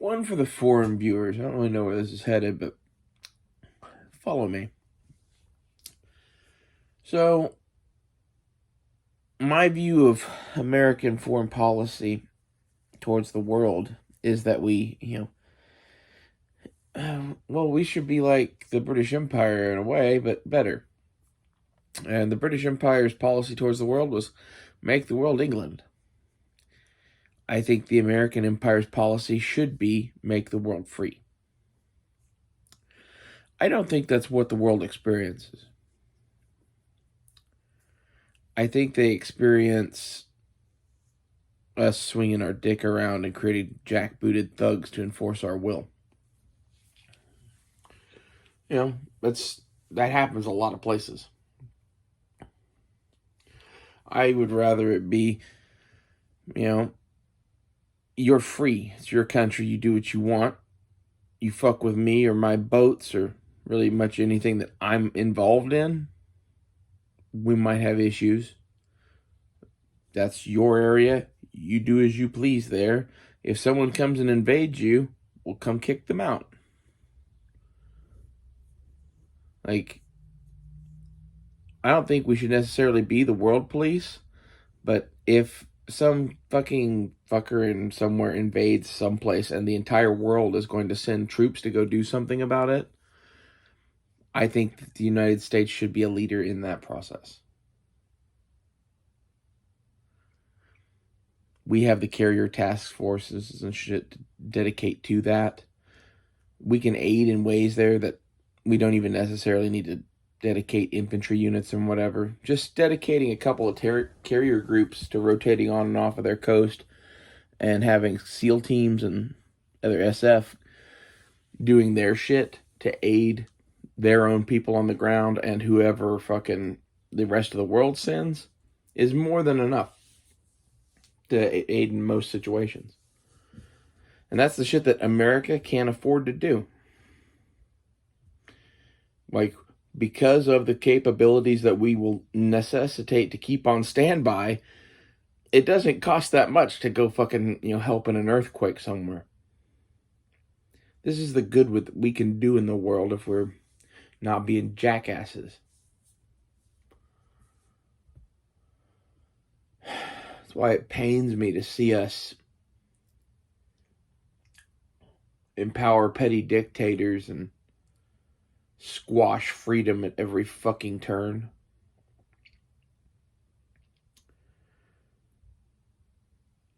One for the foreign viewers. I don't really know where this is headed, but follow me. So, my view of American foreign policy towards the world is that we should be like the British Empire in a way, but better. And the British Empire's policy towards the world was make the world England. I think the American Empire's policy should be make the world free. I don't think that's what the world experiences. I think they experience us swinging our dick around and creating jackbooted thugs to enforce our will. That happens a lot of places. I would rather it be, you're free. It's your country. You do what you want. You fuck with me or my boats or really much anything that I'm involved in, we might have issues. That's your area. You do as you please there. If someone comes and invades you, we'll come kick them out. Like, I don't think we should necessarily be the world police, but if some fucking fucker in somewhere invades someplace and the entire world is going to send troops to go do something about it, I think that the United States should be a leader in that process. We have the carrier task forces and shit to dedicate to that. We can aid in ways there that we don't even necessarily need to dedicate infantry units and whatever. Just dedicating a couple of carrier groups to rotating on and off of their coast and having SEAL teams and other SF doing their shit to aid their own people on the ground and whoever fucking the rest of the world sends is more than enough to aid in most situations. And that's the shit that America can't afford to do. Like, because of the capabilities that we will necessitate to keep on standby, it doesn't cost that much to go fucking, help in an earthquake somewhere. This is the good we can do in the world if we're not being jackasses. That's why it pains me to see us empower petty dictators and squash freedom at every fucking turn.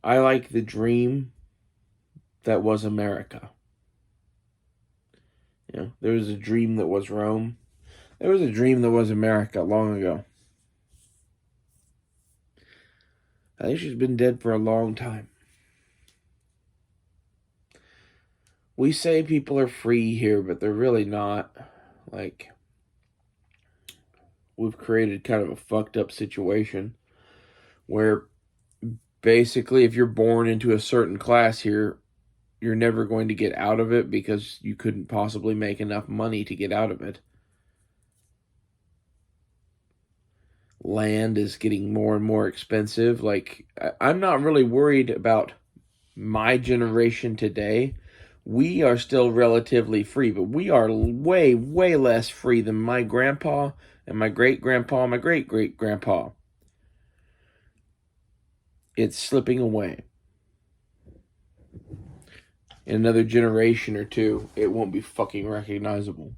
I like the dream that was America. There was a dream that was Rome. There was a dream that was America long ago. I think she's been dead for a long time. We say people are free here, but they're really not. Like, we've created kind of a fucked up situation where basically if you're born into a certain class here, you're never going to get out of it because you couldn't possibly make enough money to get out of it. Land is getting more and more expensive. Like, I'm not really worried about my generation today. We are still relatively free, but we are way, way less free than my grandpa and my great-grandpa and my great-great-grandpa. It's slipping away. In another generation or two, it won't be fucking recognizable.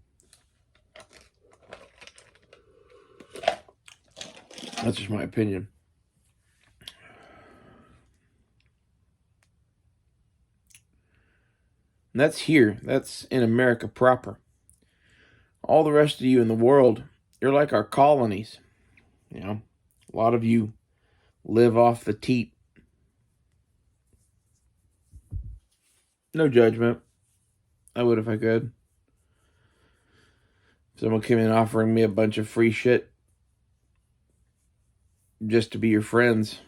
That's just my opinion. And that's here. That's in America proper. All the rest of you in the world, you're like our colonies. A lot of you live off the teat. No judgment. I would if I could. If someone came in offering me a bunch of free shit just to be your friends,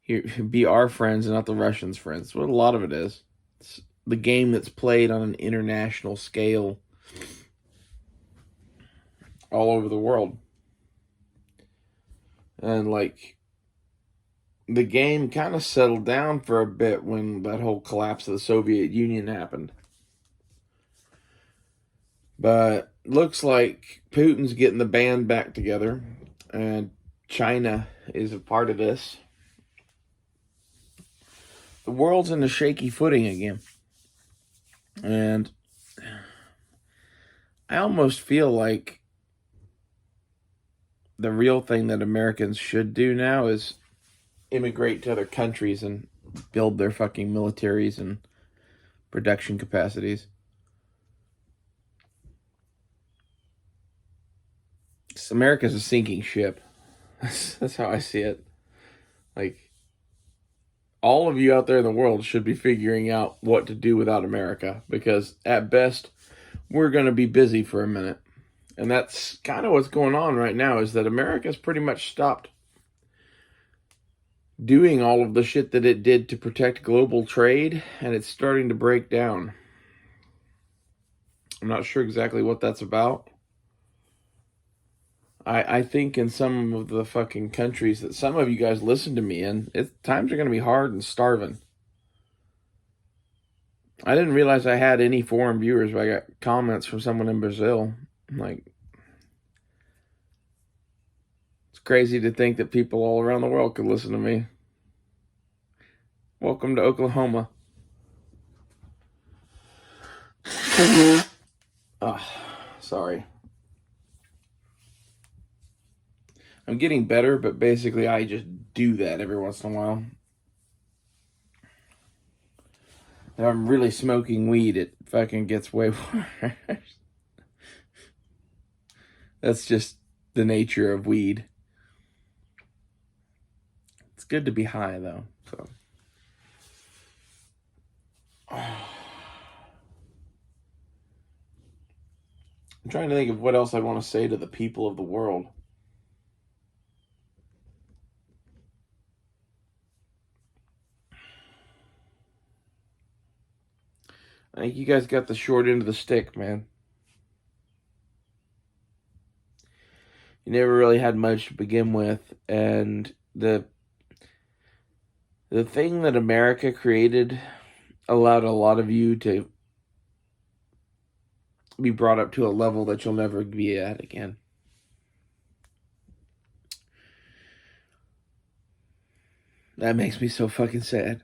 here, be our friends and not the Russians' friends. What a lot of it is. It's the game that's played on an international scale all over the world. And, like, the game kind of settled down for a bit when that whole collapse of the Soviet Union happened. But looks like Putin's getting the band back together, and China is a part of this. The world's in a shaky footing again. And I almost feel like the real thing that Americans should do now is immigrate to other countries and build their fucking militaries and production capacities. America's a sinking ship. That's how I see it. Like, all of you out there in the world should be figuring out what to do without America, because at best, we're going to be busy for a minute. And that's kind of what's going on right now, is that America's pretty much stopped doing all of the shit that it did to protect global trade, and it's starting to break down. I'm not sure exactly what that's about. I think in some of the fucking countries that some of you guys listen to me in, times are going to be hard and starving. I didn't realize I had any foreign viewers, but I got comments from someone in Brazil. I'm like, it's crazy to think that people all around the world could listen to me. Welcome to Oklahoma. Sorry. I'm getting better, but basically I just do that every once in a while. If I'm really smoking weed, it fucking gets way worse. That's just the nature of weed. It's good to be high, though. So, I'm trying to think of what else I want to say to the people of the world. I think you guys got the short end of the stick, man. You never really had much to begin with, and the thing that America created allowed a lot of you to be brought up to a level that you'll never be at again. That makes me so fucking sad.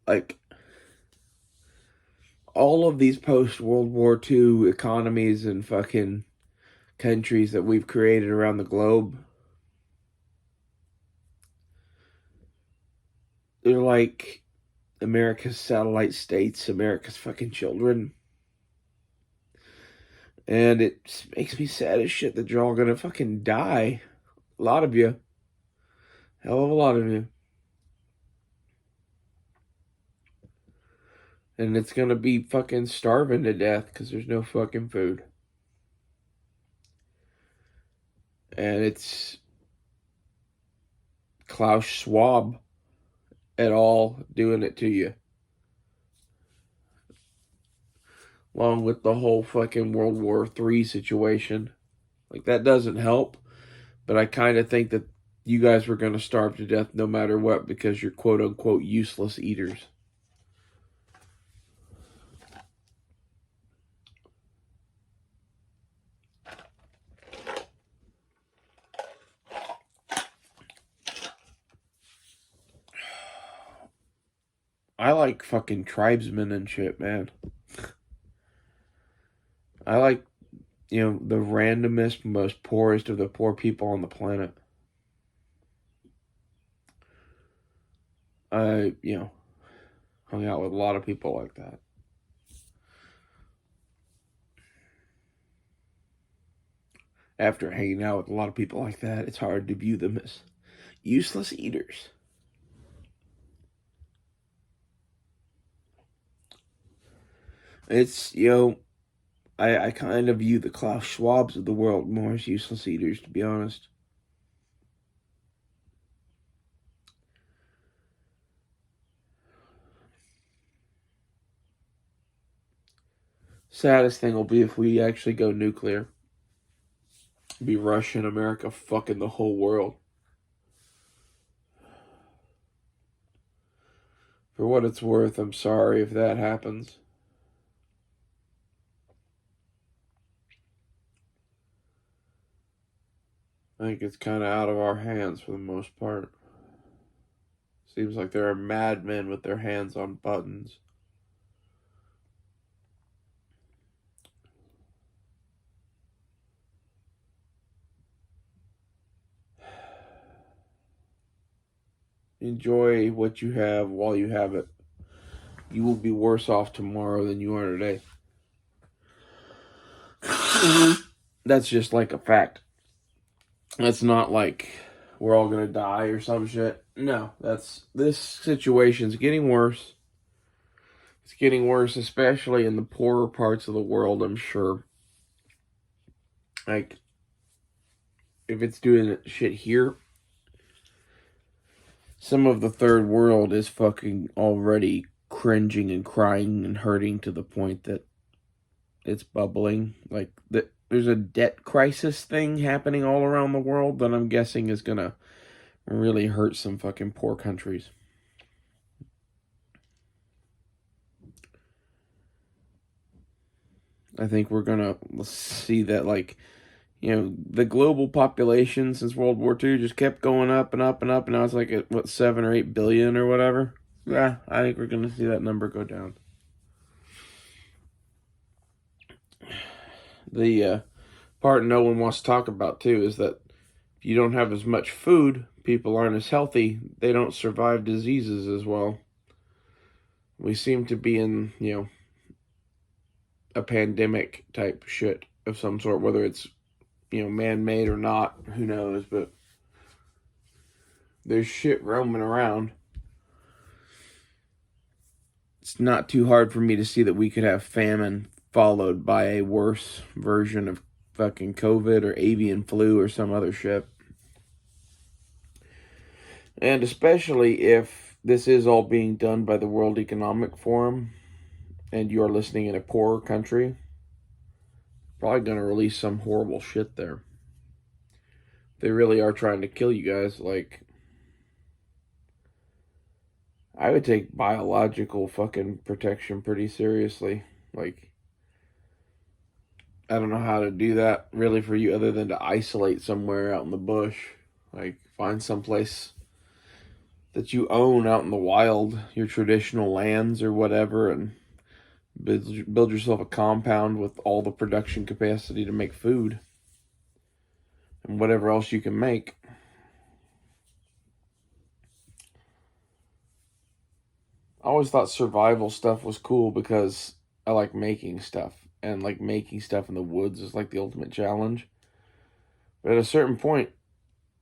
Like, all of these post-World War II economies and fucking countries that we've created around the globe, they're like America's satellite states, America's fucking children. And it makes me sad as shit that you're all gonna fucking die. A lot of you. Hell of a lot of you. And it's gonna be fucking starving to death because there's no fucking food. And it's Klaus Schwab et al. Doing it to you. Along with the whole fucking World War III situation. Like, that doesn't help. But I kind of think that you guys were going to starve to death no matter what because you're quote-unquote useless eaters. I like fucking tribesmen and shit, man. I like, the randomest, most poorest of the poor people on the planet. I, hung out with a lot of people like that. After hanging out with a lot of people like that, it's hard to view them as useless eaters. It's, I kind of view the Klaus Schwabs of the world more as useless eaters, to be honest. Saddest thing will be if we actually go nuclear. It'll be Russia and America fucking the whole world. For what it's worth, I'm sorry if that happens. I think it's kind of out of our hands for the most part. Seems like there are madmen with their hands on buttons. Enjoy what you have while you have it. You will be worse off tomorrow than you are today. That's just like a fact. That's not like we're all gonna die or some shit. No, this situation's getting worse. It's getting worse, especially in the poorer parts of the world, I'm sure. Like, if it's doing shit here, some of the third world is fucking already cringing and crying and hurting to the point that it's bubbling. Like, there's a debt crisis thing happening all around the world that I'm guessing is gonna really hurt some fucking poor countries. I think we're gonna see that, like, the global population since World War II just kept going up and up and up, and now it's like at, what, 7 or 8 billion or whatever. Yeah, I think we're gonna see that number go down. The part no one wants to talk about too is that if you don't have as much food, people aren't as healthy. They don't survive diseases as well. We seem to be in, a pandemic type shit of some sort, whether it's, man-made or not, who knows, but there's shit roaming around. It's not too hard for me to see that we could have famine followed by a worse version of fucking COVID or avian flu or some other shit. And especially if this is all being done by the World Economic Forum and you are listening in a poorer country, probably going to release some horrible shit there. They really are trying to kill you guys. Like, I would take biological fucking protection pretty seriously. Like, I don't know how to do that really for you other than to isolate somewhere out in the bush. Like, find someplace that you own out in the wild, your traditional lands or whatever, and build yourself a compound with all the production capacity to make food and whatever else you can make. I always thought survival stuff was cool because I like making stuff, and like making stuff in the woods is like the ultimate challenge. But at a certain point,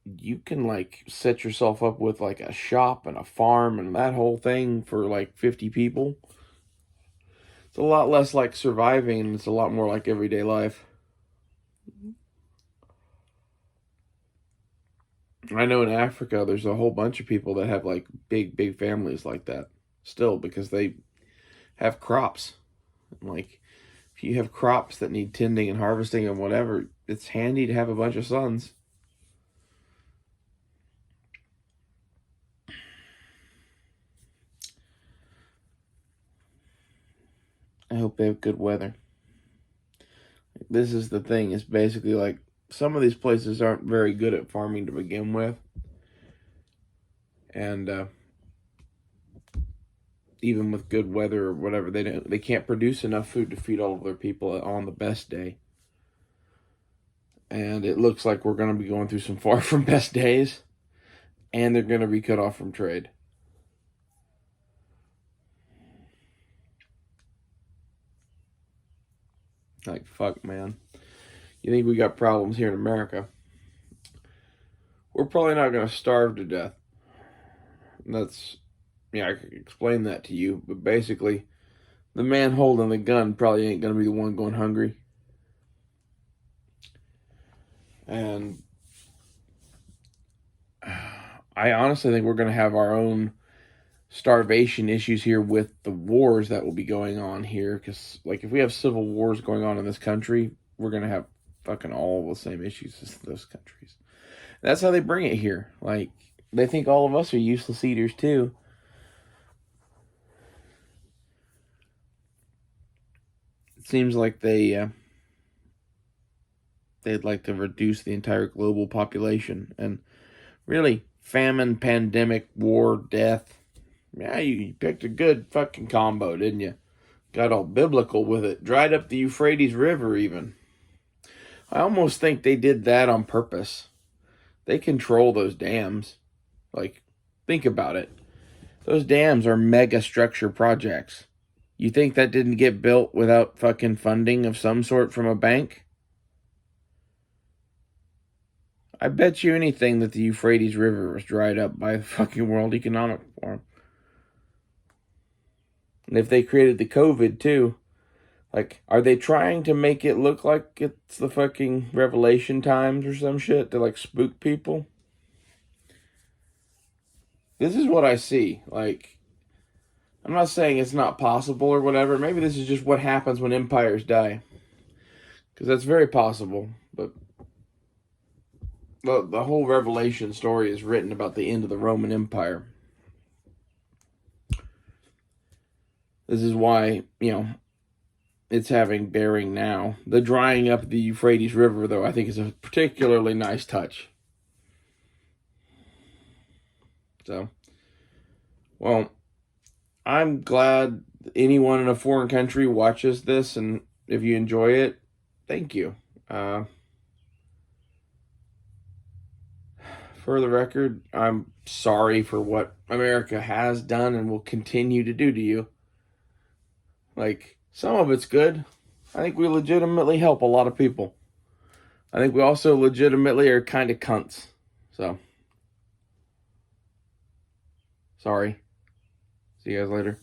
you can like set yourself up with like a shop and a farm and that whole thing for like 50 people. It's a lot less like surviving, and it's a lot more like everyday life. I know in Africa, there's a whole bunch of people that have like big families like that still because they have crops. Like, if you have crops that need tending and harvesting and whatever, it's handy to have a bunch of sons. I hope they have good weather. This is the thing. It's basically like some of these places aren't very good at farming to begin with. And even with good weather or whatever, they can't produce enough food to feed all of their people on the best day. And it looks like we're going to be going through some far from best days, and they're going to be cut off from trade. Like, fuck, man. You think we got problems here in America? We're probably not going to starve to death. That's, I could explain that to you, but basically, the man holding the gun probably ain't going to be the one going hungry. And I honestly think we're going to have our own starvation issues here with the wars that will be going on here. Because, like, if we have civil wars going on in this country, we're going to have fucking all the same issues as those countries. That's how they bring it here. Like, they think all of us are useless eaters, too. seems like they'd like to reduce the entire global population. And really, famine, pandemic, war, death. Yeah, you picked a good fucking combo, didn't you? Got all biblical with it. Dried up the Euphrates River, even. I almost think they did that on purpose. They control those dams. Like, think about it. Those dams are mega structure projects. You think that didn't get built without fucking funding of some sort from a bank? I bet you anything that the Euphrates River was dried up by the fucking World Economic Forum. And if they created the COVID too, like, are they trying to make it look like it's the fucking Revelation times or some shit to, like, spook people? This is what I see. Like, I'm not saying it's not possible or whatever. Maybe this is just what happens when empires die. Because that's very possible. But the whole Revelation story is written about the end of the Roman Empire. This is why, it's having bearing now. The drying up of the Euphrates River, though, I think is a particularly nice touch. So, well, I'm glad anyone in a foreign country watches this, and if you enjoy it, thank you. For the record, I'm sorry for what America has done and will continue to do to you. Like, some of it's good. I think we legitimately help a lot of people. I think we also legitimately are kind of cunts. So, sorry. See you guys later.